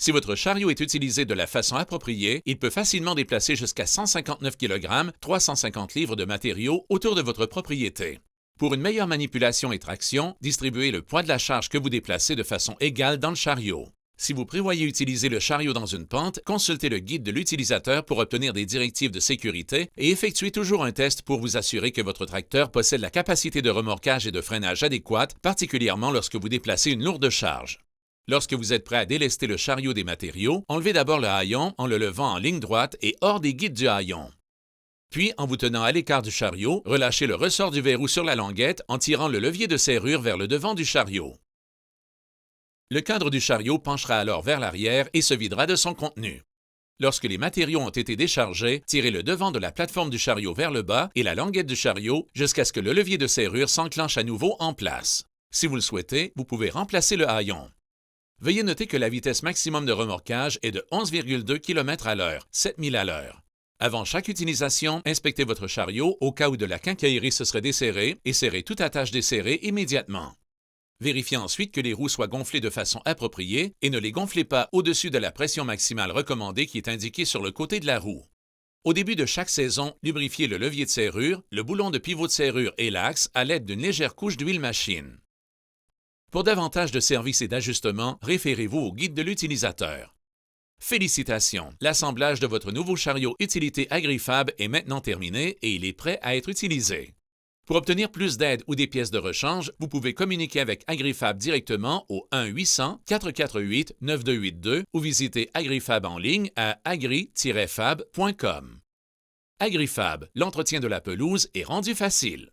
Si votre chariot est utilisé de la façon appropriée, il peut facilement déplacer jusqu'à 159 kg, 350 livres de matériaux autour de votre propriété. Pour une meilleure manipulation et traction, distribuez le poids de la charge que vous déplacez de façon égale dans le chariot. Si vous prévoyez utiliser le chariot dans une pente, consultez le guide de l'utilisateur pour obtenir des directives de sécurité et effectuez toujours un test pour vous assurer que votre tracteur possède la capacité de remorquage et de freinage adéquate, particulièrement lorsque vous déplacez une lourde charge. Lorsque vous êtes prêt à délester le chariot des matériaux, enlevez d'abord le haillon en le levant en ligne droite et hors des guides du haillon. Puis, en vous tenant à l'écart du chariot, relâchez le ressort du verrou sur la languette en tirant le levier de serrure vers le devant du chariot. Le cadre du chariot penchera alors vers l'arrière et se videra de son contenu. Lorsque les matériaux ont été déchargés, tirez le devant de la plateforme du chariot vers le bas et la languette du chariot jusqu'à ce que le levier de serrure s'enclenche à nouveau en place. Si vous le souhaitez, vous pouvez remplacer le haillon. Veuillez noter que la vitesse maximum de remorquage est de 11,2 km à l'heure, 7000 à l'heure. Avant chaque utilisation, inspectez votre chariot au cas où de la quincaillerie se serait desserrée et serrez toute attache desserrée immédiatement. Vérifiez ensuite que les roues soient gonflées de façon appropriée et ne les gonflez pas au-dessus de la pression maximale recommandée qui est indiquée sur le côté de la roue. Au début de chaque saison, lubrifiez le levier de serrure, le boulon de pivot de serrure et l'axe à l'aide d'une légère couche d'huile machine. Pour davantage de services et d'ajustements, référez-vous au guide de l'utilisateur. Félicitations! L'assemblage de votre nouveau chariot utilité Agrifab est maintenant terminé et il est prêt à être utilisé. Pour obtenir plus d'aide ou des pièces de rechange, vous pouvez communiquer avec Agrifab directement au 1-800-448-9282 ou visiter Agrifab en ligne à agri-fab.com. Agrifab, l'entretien de la pelouse est rendu facile.